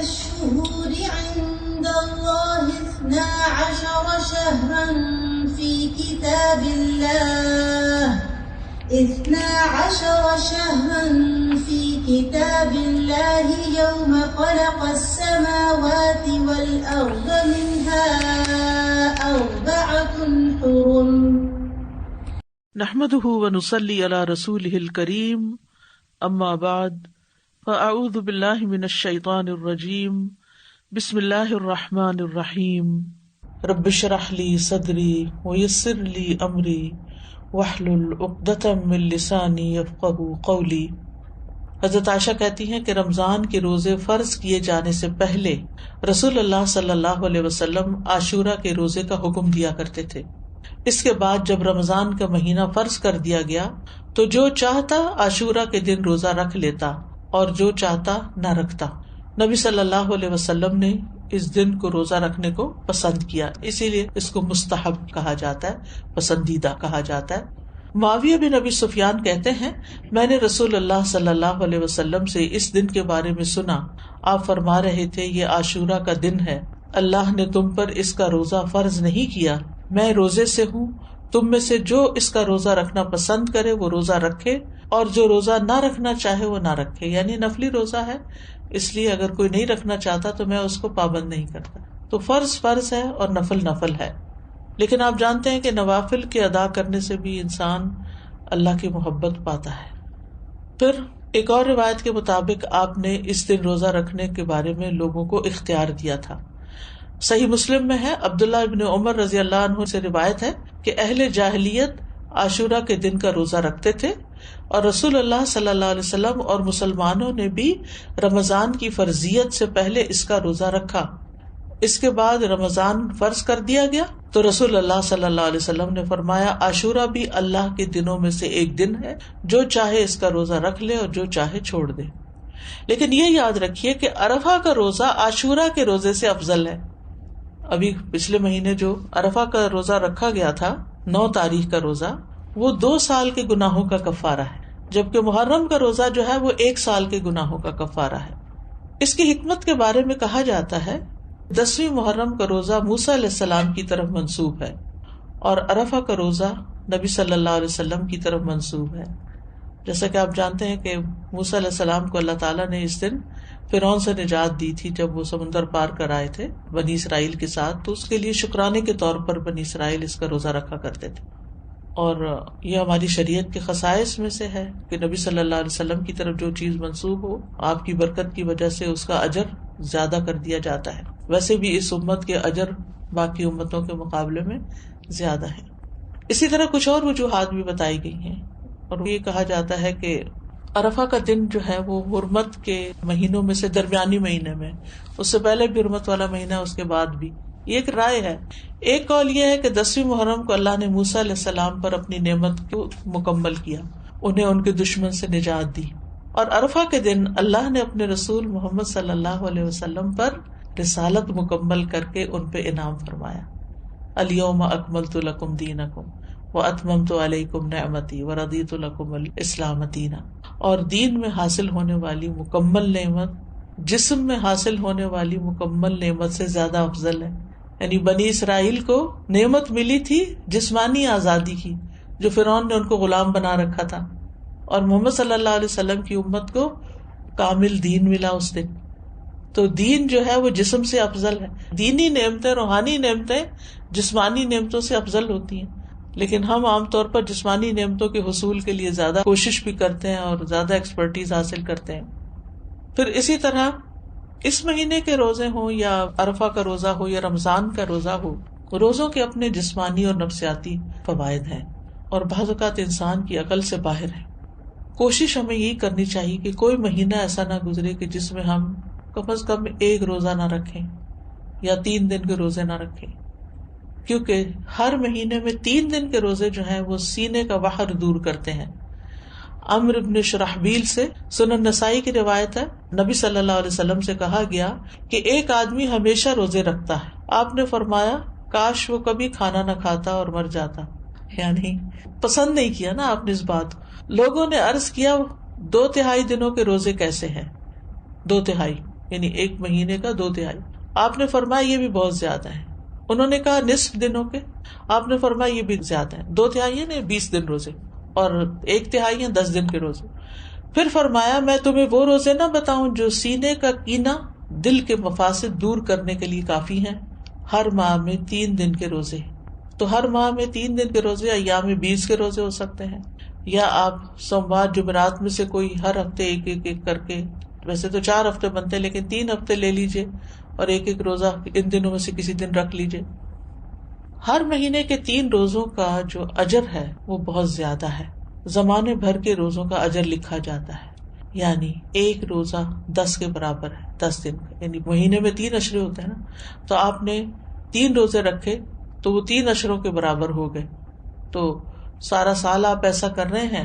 الشهور عند الله 12 شهرا في كتاب الله 12 شهرا في كتاب الله يوم خلق السماوات والأرض منها 4 حرم نحمده ونصلي على رسوله الكريم اما بعد فاعوذ باللہ من الشیطان الرجیم بسم اللہ الرحمن الرحیم رب اشرح لی صدری ویسر لی امری واحلل عقدۃ من لسانی یفقہوا قولی۔ حضرت عائشہ کہتی ہیں کہ رمضان کے روزے فرض کیے جانے سے پہلے رسول اللہ صلی اللہ علیہ وسلم عاشورہ کے روزے کا حکم دیا کرتے تھے۔ اس کے بعد جب رمضان کا مہینہ فرض کر دیا گیا تو جو چاہتا عاشورہ کے دن روزہ رکھ لیتا اور جو چاہتا نہ رکھتا۔ نبی صلی اللہ علیہ وسلم نے اس دن کو روزہ رکھنے کو پسند کیا، اسی لیے اس کو مستحب کہا جاتا ہے، پسندیدہ کہا جاتا ہے۔ معاویہ بن ابی سفیان کہتے ہیں میں نے رسول اللہ صلی اللہ علیہ وسلم سے اس دن کے بارے میں سنا، آپ فرما رہے تھے یہ عاشورہ کا دن ہے، اللہ نے تم پر اس کا روزہ فرض نہیں کیا، میں روزے سے ہوں، تم میں سے جو اس کا روزہ رکھنا پسند کرے وہ روزہ رکھے اور جو روزہ نہ رکھنا چاہے وہ نہ رکھے، یعنی نفلی روزہ ہے، اس لیے اگر کوئی نہیں رکھنا چاہتا تو میں اس کو پابند نہیں کرتا۔ تو فرض فرض ہے اور نفل نفل ہے، لیکن آپ جانتے ہیں کہ نوافل کے ادا کرنے سے بھی انسان اللہ کی محبت پاتا ہے۔ پھر ایک اور روایت کے مطابق آپ نے اس دن روزہ رکھنے کے بارے میں لوگوں کو اختیار دیا تھا۔ صحیح مسلم میں ہے، عبداللہ ابن عمر رضی اللہ عنہ سے روایت ہے کہ اہل جاہلیت عاشورہ کے دن کا روزہ رکھتے تھے اور رسول اللہ صلی اللہ علیہ وسلم اور مسلمانوں نے بھی رمضان کی فرضیت سے پہلے اس کا روزہ رکھا۔ اس کے بعد رمضان فرض کر دیا گیا تو رسول اللہ صلی اللہ علیہ وسلم نے فرمایا عاشورہ بھی اللہ کے دنوں میں سے ایک دن ہے، جو چاہے اس کا روزہ رکھ لے اور جو چاہے چھوڑ دے۔ لیکن یہ یاد رکھیے کہ عرفہ کا روزہ عاشورہ کے روزے سے افضل ہے۔ ابھی پچھلے مہینے جو عرفہ کا روزہ رکھا گیا تھا 9 تاریخ کا روزہ، وہ 2 سال کے گناہوں کا کفارہ ہے، جبکہ محرم کا روزہ جو ہے وہ 1 سال کے گناہوں کا کفارہ ہے۔ اس کی حکمت کے بارے میں کہا جاتا ہے 10ویں محرم کا روزہ موسیٰ علیہ السلام کی طرف منسوب ہے اور عرفہ کا روزہ نبی صلی اللہ علیہ وسلم کی طرف منسوب ہے۔ جیسا کہ آپ جانتے ہیں کہ موسیٰ علیہ السلام کو اللہ تعالیٰ نے اس دن فرعون سے نجات دی تھی جب وہ سمندر پار کر آئے تھے بنی اسرائیل کے ساتھ، تو اس کے لیے شکرانے کے طور پر بنی اسرائیل اس کا روزہ رکھا کرتے تھے۔ اور یہ ہماری شریعت کے خصائص میں سے ہے کہ نبی صلی اللہ علیہ وسلم کی طرف جو چیز منسوب ہو آپ کی برکت کی وجہ سے اس کا اجر زیادہ کر دیا جاتا ہے۔ ویسے بھی اس امت کے اجر باقی امتوں کے مقابلے میں زیادہ ہے۔ اسی طرح کچھ اور وجوہات بھی بتائی گئی ہیں، اور یہ کہا جاتا ہے کہ عرفہ کا دن جو ہے وہ حرمت کے مہینوں میں سے درمیانی مہینے میں، اس سے پہلے بھی حرمت والا مہینہ ہے، اس کے بعد بھی۔ یہ ایک رائے ہے۔ ایک قول یہ ہے کہ 10ویں محرم کو اللہ نے موسیٰ علیہ السلام پر اپنی نعمت کو مکمل کیا، انہیں ان کے دشمن سے نجات دی، اور عرفہ کے دن اللہ نے اپنے رسول محمد صلی اللہ علیہ وسلم پر رسالت مکمل کر کے ان پہ انعام فرمایا۔ الیوم اکملت لکم دینکم واتممت علیکم نعمتی ورضیت لکم الاسلام دینا۔ اور دین میں حاصل ہونے والی مکمل نعمت جسم میں حاصل ہونے والی مکمل نعمت سے زیادہ افضل ہے۔ یعنی بنی اسرائیل کو نعمت ملی تھی جسمانی آزادی کی، جو فرعون نے ان کو غلام بنا رکھا تھا، اور محمد صلی اللہ علیہ وسلم کی امت کو کامل دین ملا اس دن۔ تو دین جو ہے وہ جسم سے افضل ہے۔ دینی نعمتیں، روحانی نعمتیں جسمانی نعمتوں سے افضل ہوتی ہیں، لیکن ہم عام طور پر جسمانی نعمتوں کے حصول کے لیے زیادہ کوشش بھی کرتے ہیں اور زیادہ ایکسپرٹیز حاصل کرتے ہیں۔ پھر اسی طرح اس مہینے کے روزے ہوں یا عرفہ کا روزہ ہو یا رمضان کا روزہ ہو، روزوں کے اپنے جسمانی اور نفسیاتی فوائد ہیں اور بعض اوقات انسان کی عقل سے باہر ہے۔ کوشش ہمیں یہی کرنی چاہیے کہ کوئی مہینہ ایسا نہ گزرے کہ جس میں ہم کم از کم 1 روزہ نہ رکھیں یا 3 دن کے روزے نہ رکھیں، کیونکہ ہر مہینے میں 3 دن کے روزے جو ہیں وہ سینے کا وحر دور کرتے ہیں۔ عمرو بن شرحبیل سے سنن نسائی کی روایت ہے، نبی صلی اللہ علیہ وسلم سے کہا گیا کہ ایک آدمی ہمیشہ روزے رکھتا ہے، آپ نے فرمایا کاش وہ کبھی کھانا نہ کھاتا اور مر جاتا، یعنی پسند نہیں کیا نا آپ نے اس بات کو۔ لوگوں نے عرض کیا 2/3 دنوں کے روزے کیسے ہیں؟ 2/3 یعنی ایک مہینے کا 2/3. آپ نے فرمایا یہ بھی بہت زیادہ ہے. انہوں نے کہا نصف دنوں کے. آپ نے فرمایا یہ بھی زیادہ ہے. 2/3 نے 20 دن روزے اور 1/3 ہیں 10 دن کے روزے. پھر فرمایا میں تمہیں وہ روزے نہ بتاؤں جو سینے کا کینہ دل کے مفاسد دور کرنے کے لیے کافی ہیں. ہر ماہ میں 3 دن کے روزے. تو ہر ماہ میں 3 دن کے روزے ایام 20 کے روزے ہو سکتے ہیں, یا آپ سوموار جمعرات میں سے کوئی ہر ہفتے ایک کر کے, ویسے تو 4 ہفتے بنتے ہیں لیکن 3 ہفتے لے لیجئے اور ایک روزہ ان دنوں میں سے کسی دن رکھ لیجئے. ہر مہینے کے 3 روزوں کا جو اجر ہے وہ بہت زیادہ ہے. زمانے بھر کے روزوں کا اجر لکھا جاتا ہے, یعنی ایک روزہ 10 کے برابر ہے, 10 دن کا. یعنی مہینے میں 3 عشرے ہوتے ہیں نا, تو آپ نے 3 روزے رکھے تو وہ 3 عشروں کے برابر ہو گئے. تو سارا سال آپ ایسا کر رہے ہیں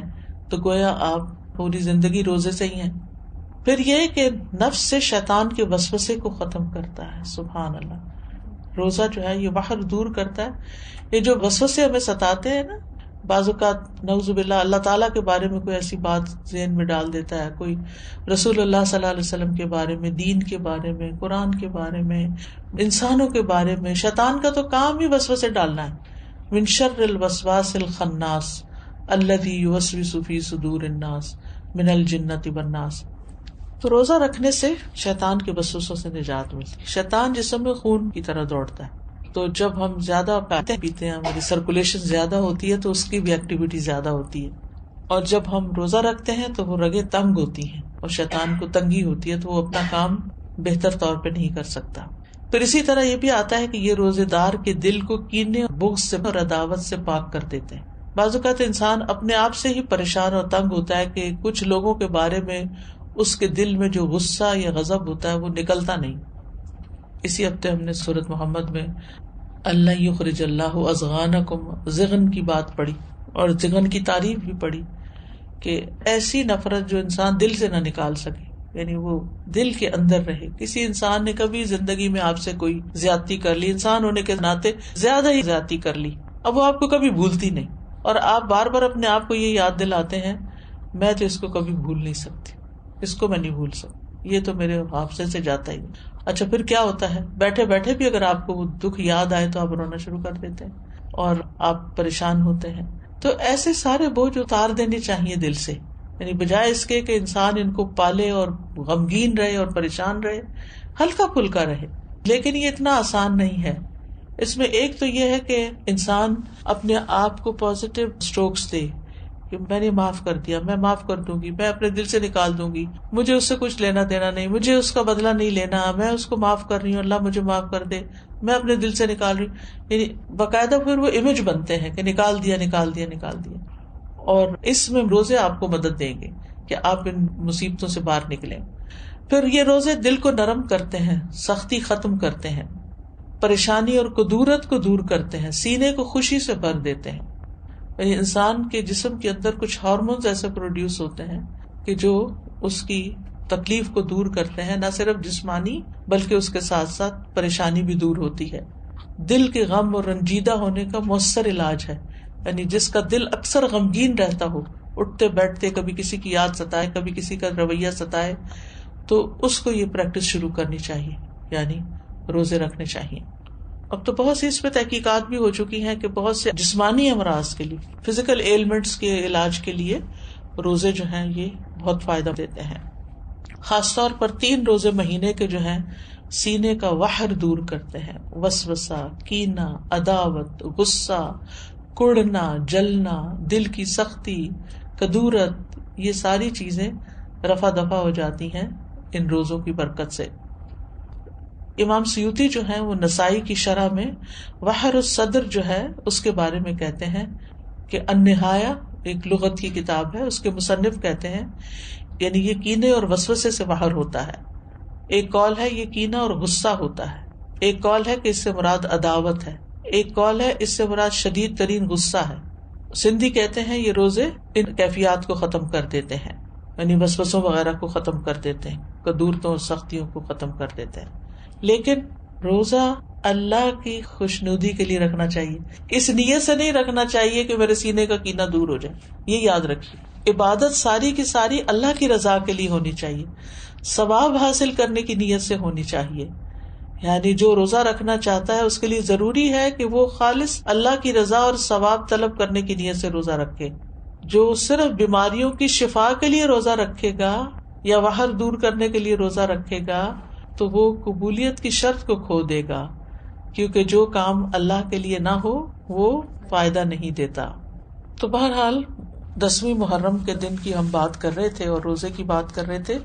تو گویا آپ پوری زندگی روزے سے ہی ہیں. پھر یہ کہ نفس سے شیطان کے وسوسے کو ختم کرتا ہے. سبحان اللہ. روزہ جو ہے یہ باہر دور کرتا ہے. یہ جو وسوسے ہمیں ستاتے ہیں نا, بعض اوقات نعوذ باللہ اللہ تعالیٰ کے بارے میں کوئی ایسی بات ذہن میں ڈال دیتا ہے, کوئی رسول اللہ صلی اللہ علیہ وسلم کے بارے میں, دین کے بارے میں, قرآن کے بارے میں, انسانوں کے بارے میں. شیطان کا تو کام ہی وسوسے ڈالنا ہے. من شر الوسواس الخناس الذی یوسوس فی صدور الناس من الجنۃ والناس. تو روزہ رکھنے سے شیطان کے وسوسوں سے نجات ملتی ہے. شیطان جسم میں خون کی طرح دوڑتا ہے, تو جب ہم زیادہ پیتے ہیں, ہماری سرکولیشن زیادہ ہوتی ہے تو اس کی بھی ایکٹیویٹی زیادہ ہوتی ہے. اور جب ہم روزہ رکھتے ہیں تو وہ رگیں تنگ ہوتی ہیں اور شیطان کو تنگی ہوتی ہے, تو وہ اپنا کام بہتر طور پہ نہیں کر سکتا. پھر اسی طرح یہ بھی آتا ہے کہ یہ روزے دار کے دل کو کینے, بغض سے اور عداوت سے پاک کر دیتے ہیں. بعض اوقات انسان اپنے آپ سے ہی پریشان اور تنگ ہوتا ہے کہ کچھ لوگوں کے بارے میں اس کے دل میں جو غصہ یا غضب ہوتا ہے وہ نکلتا نہیں. اسی ہفتے ہم نے سورۃ محمد میں اللہ یخرج اللہ اضغانکم, ضغن کی بات پڑھی اور ضغن کی تعریف بھی پڑھی کہ ایسی نفرت جو انسان دل سے نہ نکال سکے, یعنی وہ دل کے اندر رہے. کسی انسان نے کبھی زندگی میں آپ سے کوئی زیادتی کر لی, انسان ہونے کے ناطے زیادہ ہی زیادتی کر لی, اب وہ آپ کو کبھی بھولتی نہیں, اور آپ بار بار اپنے آپ کو یہ یاد دلاتے ہیں میں تو اس کو کبھی بھول نہیں سکتی, اس کو میں نہیں بھول سکتی, یہ تو میرے حافظے سے جاتا ہی نہیں. اچھا پھر کیا ہوتا ہے, بیٹھے بیٹھے بھی اگر آپ کو وہ دکھ یاد آئے تو آپ رونا شروع کر دیتے ہیں اور آپ پریشان ہوتے ہیں. تو ایسے سارے بوجھ اتار دینے چاہیے دل سے, یعنی بجائے اس کے کہ انسان ان کو پالے اور غمگین رہے اور پریشان رہے, ہلکا پھلکا رہے. لیکن یہ اتنا آسان نہیں ہے. اس میں ایک تو یہ ہے کہ انسان اپنے آپ کو پازیٹیو اسٹروکس دے کہ میں نے معاف کر دیا, میں معاف کر دوں گی, میں اپنے دل سے نکال دوں گی, مجھے اس سے کچھ لینا دینا نہیں, مجھے اس کا بدلہ نہیں لینا, میں اس کو معاف کر رہی ہوں, اللہ مجھے معاف کر دے, میں اپنے دل سے نکال رہی ہوں. یعنی باقاعدہ پھر وہ امیج بنتے ہیں کہ نکال دیا نکال دیا نکال دیا. اور اس میں روزے آپ کو مدد دیں گے کہ آپ ان مصیبتوں سے باہر نکلیں. پھر یہ روزے دل کو نرم کرتے ہیں, سختی ختم کرتے ہیں, پریشانی اور کدورت کو دور کرتے ہیں, سینے کو خوشی سے بھر دیتے ہیں. یعنی انسان کے جسم کے اندر کچھ ہارمونز ایسے پروڈیوس ہوتے ہیں کہ جو اس کی تکلیف کو دور کرتے ہیں, نہ صرف جسمانی بلکہ اس کے ساتھ ساتھ پریشانی بھی دور ہوتی ہے. دل کے غم اور رنجیدہ ہونے کا مؤثر علاج ہے. یعنی جس کا دل اکثر غمگین رہتا ہو, اٹھتے بیٹھتے کبھی کسی کی یاد ستائے, کبھی کسی کا رویہ ستائے, تو اس کو یہ پریکٹس شروع کرنی چاہیے, یعنی روزے رکھنے چاہیے. اب تو بہت سی اس پہ تحقیقات بھی ہو چکی ہیں کہ بہت سے جسمانی امراض کے لیے, فزیکل ایلمنٹس کے علاج کے لیے روزے جو ہیں یہ بہت فائدہ دیتے ہیں. خاص طور پر 3 روزے مہینے کے جو ہیں سینے کا وحر دور کرتے ہیں. وسوسہ, کینہ, عداوت, غصہ, کڑنا, جلنا, دل کی سختی, کدورت, یہ ساری چیزیں رفع دفع ہو جاتی ہیں ان روزوں کی برکت سے. امام سیوطی جو ہیں وہ نسائی کی شرح میں وحر الصدر جو ہے اس کے بارے میں کہتے ہیں کہ النہایہ ایک لغت کی کتاب ہے, اس کے مصنف کہتے ہیں یعنی یہ کینے اور وسوسے سے باہر ہوتا ہے. ایک قول ہے یہ کینہ اور غصہ ہوتا ہے, ایک قول ہے کہ اس سے مراد عداوت ہے, ایک قول ہے اس سے مراد شدید ترین غصہ ہے. سندھی کہتے ہیں یہ روزے ان کیفیات کو ختم کر دیتے ہیں, یعنی وسوسوں وغیرہ کو ختم کر دیتے ہیں, کدورتوں اور سختیوں کو ختم کر دیتے ہیں. لیکن روزہ اللہ کی خوشنودی کے لیے رکھنا چاہیے, اس نیت سے نہیں رکھنا چاہیے کہ میرے سینے کا کینہ دور ہو جائے. یہ یاد رکھیے, عبادت ساری کی ساری اللہ کی رضا کے لیے ہونی چاہیے. ثواب حاصل کرنے کی نیت سے ہونی چاہیے. یعنی جو روزہ رکھنا چاہتا ہے اس کے لیے ضروری ہے کہ وہ خالص اللہ کی رضا اور ثواب طلب کرنے کی نیت سے روزہ رکھے. جو صرف بیماریوں کی شفا کے لیے روزہ رکھے گا یا وحر دور کرنے کے لیے روزہ رکھے گا تو وہ قبولیت کی شرط کو کھو دے گا، کیونکہ جو کام اللہ کے لیے نہ ہو وہ فائدہ نہیں دیتا. تو بہرحال 10ویں محرم کے دن کی ہم بات کر رہے تھے اور روزے کی بات کر رہے تھے.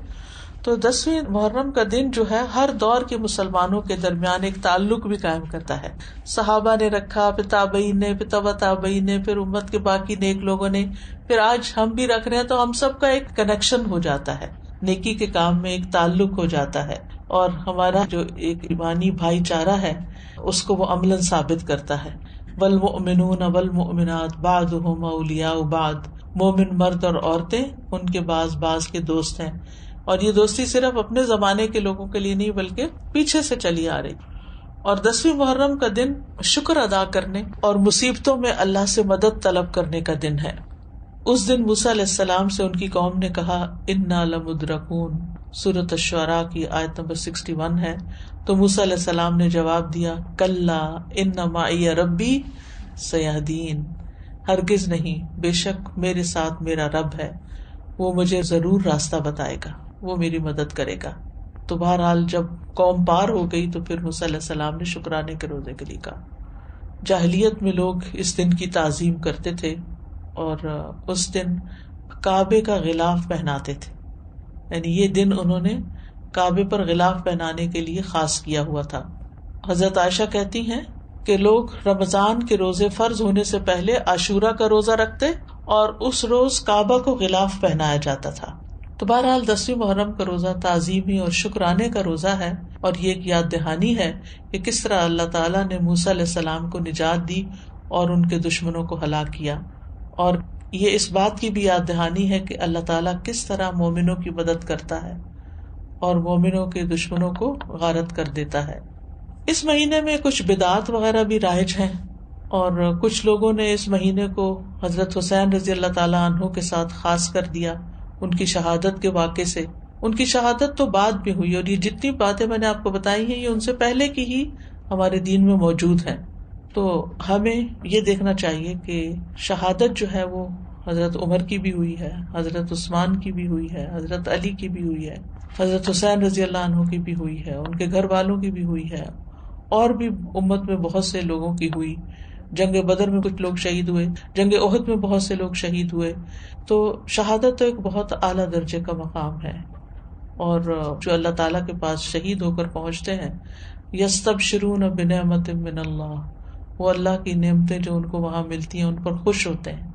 تو 10ویں محرم کا دن جو ہے ہر دور کے مسلمانوں کے درمیان ایک تعلق بھی قائم کرتا ہے. صحابہ نے رکھا، پھر تابعین نے، پھر تبع تابعین نے، پھر امت کے باقی نیک لوگوں نے، پھر آج ہم بھی رکھ رہے ہیں. تو ہم سب کا ایک کنیکشن ہو جاتا ہے، نیکی کے کام میں ایک تعلق ہو جاتا ہے، اور ہمارا جو ایک ایمانی بھائی چارہ ہے اس کو وہ عملاً ثابت کرتا ہے. والمؤمنون والمؤمنات بعضهم اولیاء بعض، مومن مرد اور عورتیں ان کے بعض کے دوست ہیں. اور یہ دوستی صرف اپنے زمانے کے لوگوں کے لیے نہیں بلکہ پیچھے سے چلی آ رہی. اور 10ویں محرم کا دن شکر ادا کرنے اور مصیبتوں میں اللہ سے مدد طلب کرنے کا دن ہے. اس دن موسیٰ علیہ السلام سے ان کی قوم نے کہا انا لمدرکون، سورۃ الشعراء کی آیت نمبر 61 ہے. تو موسیٰ علیہ السلام نے جواب دیا کلا ان معی ربی سیہدین، ہرگز نہیں، بے شک میرے ساتھ میرا رب ہے، وہ مجھے ضرور راستہ بتائے گا، وہ میری مدد کرے گا. تو بہرحال جب قوم پار ہو گئی تو پھر موسیٰ علیہ السلام نے شکرانے کے روزے کے لیے کہا. جاہلیت میں لوگ اس دن کی تعظیم کرتے تھے اور اس دن کعبے کا غلاف پہناتے تھے. یعنی یہ دن انہوں نے کعبے پر غلاف پہنانے کے لیے خاص کیا ہوا تھا. حضرت عائشہ کہتی ہیں کہ لوگ رمضان کے روزے فرض ہونے سے پہلے عاشورہ کا روزہ رکھتے اور اس روز کعبہ کو غلاف پہنایا جاتا تھا. تو بہرحال 10ویں محرم کا روزہ تعظیمی اور شکرانے کا روزہ ہے، اور یہ ایک یاد دہانی ہے کہ کس طرح اللہ تعالیٰ نے موسیٰ علیہ السلام کو نجات دی اور ان کے دشمنوں کو ہلاک کیا. اور یہ اس بات کی بھی یاد دہانی ہے کہ اللہ تعالیٰ کس طرح مومنوں کی مدد کرتا ہے اور مومنوں کے دشمنوں کو غارت کر دیتا ہے. اس مہینے میں کچھ بدعات وغیرہ بھی رائج ہیں، اور کچھ لوگوں نے اس مہینے کو حضرت حسین رضی اللہ تعالیٰ عنہ کے ساتھ خاص کر دیا ان کی شہادت کے واقعے سے. ان کی شہادت تو بعد میں ہوئی، اور یہ جتنی باتیں میں نے آپ کو بتائی ہیں یہ ان سے پہلے کی ہی ہمارے دین میں موجود ہیں. تو ہمیں یہ دیکھنا چاہیے کہ شہادت جو ہے وہ حضرت عمر کی بھی ہوئی ہے، حضرت عثمان کی بھی ہوئی ہے، حضرت علی کی بھی ہوئی ہے، حضرت حسین رضی اللہ عنہ کی بھی ہوئی ہے، ان کے گھر والوں کی بھی ہوئی ہے، اور بھی امت میں بہت سے لوگوں کی ہوئی. جنگ بدر میں کچھ لوگ شہید ہوئے، جنگ احد میں بہت سے لوگ شہید ہوئے. تو شہادت تو ایک بہت اعلیٰ درجے کا مقام ہے، اور جو اللہ تعالیٰ کے پاس شہید ہو کر پہنچتے ہیں یستبشرون بنعمت من اللہ، وہ اللہ کی نعمتیں جو ان کو وہاں ملتی ہیں ان پر خوش ہوتے ہیں.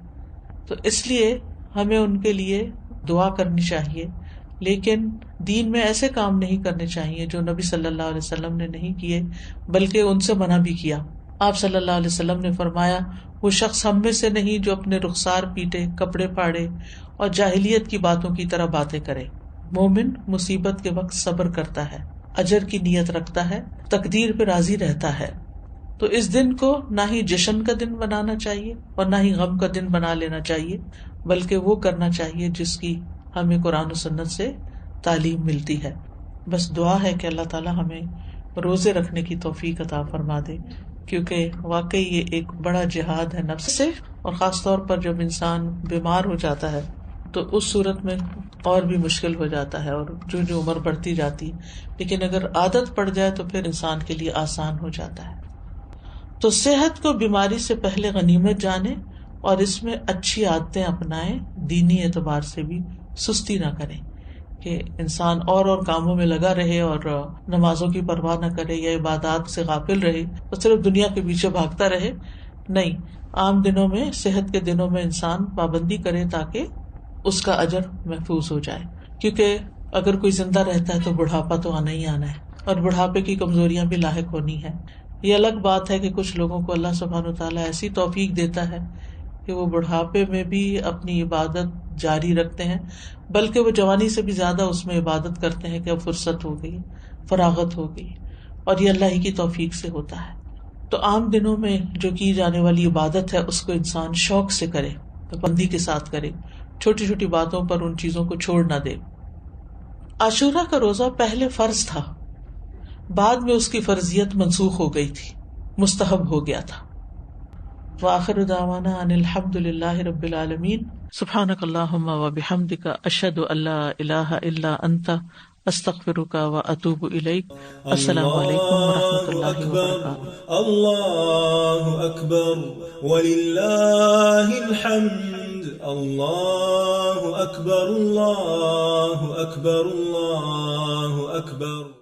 تو اس لیے ہمیں ان کے لیے دعا کرنی چاہیے، لیکن دین میں ایسے کام نہیں کرنے چاہیے جو نبی صلی اللہ علیہ وسلم نے نہیں کیے، بلکہ ان سے منع بھی کیا. آپ صلی اللہ علیہ وسلم نے فرمایا وہ شخص ہم میں سے نہیں جو اپنے رخسار پیٹے، کپڑے پھاڑے اور جاہلیت کی باتوں کی طرح باتیں کرے. مومن مصیبت کے وقت صبر کرتا ہے، اجر کی نیت رکھتا ہے، تقدیر پہ راضی رہتا ہے. تو اس دن کو نہ ہی جشن کا دن بنانا چاہیے اور نہ ہی غم کا دن بنا لینا چاہیے، بلکہ وہ کرنا چاہیے جس کی ہمیں قرآن و سنت سے تعلیم ملتی ہے. بس دعا ہے کہ اللہ تعالی ہمیں روزے رکھنے کی توفیق عطا فرما دے، کیونکہ واقعی یہ ایک بڑا جہاد ہے نفس سے، اور خاص طور پر جب انسان بیمار ہو جاتا ہے تو اس صورت میں اور بھی مشکل ہو جاتا ہے، اور جو جو عمر بڑھتی جاتی ہے. لیکن اگر عادت پڑ جائے تو پھر انسان کے لیے آسان ہو جاتا ہے. تو صحت کو بیماری سے پہلے غنیمت جانے اور اس میں اچھی عادتیں اپنائیں، دینی اعتبار سے بھی سستی نہ کریں کہ انسان اور کاموں میں لگا رہے اور نمازوں کی پرواہ نہ کرے یا عبادات سے غافل رہے اور صرف دنیا کے پیچھے بھاگتا رہے. نہیں، عام دنوں میں، صحت کے دنوں میں انسان پابندی کرے تاکہ اس کا اجر محفوظ ہو جائے. کیونکہ اگر کوئی زندہ رہتا ہے تو بڑھاپا تو آنا ہی آنا ہے، اور بڑھاپے کی کمزوریاں بھی لاحق ہونی ہے. یہ الگ بات ہے کہ کچھ لوگوں کو اللہ سبحانہ وتعالیٰ ایسی توفیق دیتا ہے کہ وہ بڑھاپے میں بھی اپنی عبادت جاری رکھتے ہیں، بلکہ وہ جوانی سے بھی زیادہ اس میں عبادت کرتے ہیں کہ اب فرصت ہو گئی، فراغت ہو گئی، اور یہ اللہ ہی کی توفیق سے ہوتا ہے. تو عام دنوں میں جو کی جانے والی عبادت ہے اس کو انسان شوق سے کرے، پابندی کے ساتھ کرے، چھوٹی چھوٹی باتوں پر ان چیزوں کو چھوڑ نہ دے. عاشورہ کا روزہ پہلے فرض تھا، بعد میں اس کی فرضیت منسوخ ہو گئی تھی، مستحب ہو گیا تھا۔ وآخر دعوانا ان الحمد للہ رب العالمین، سبحانک اللہم وبحمدک، اشہد ان لا الہ الا انت، استغفرک واتوب الیک۔ السلام علیکم ورحمۃ اللہ وبرکاتہ۔ اللہ اکبر وللہ الحمد، اللہ اکبر اللہ اکبر اللہ اکبر۔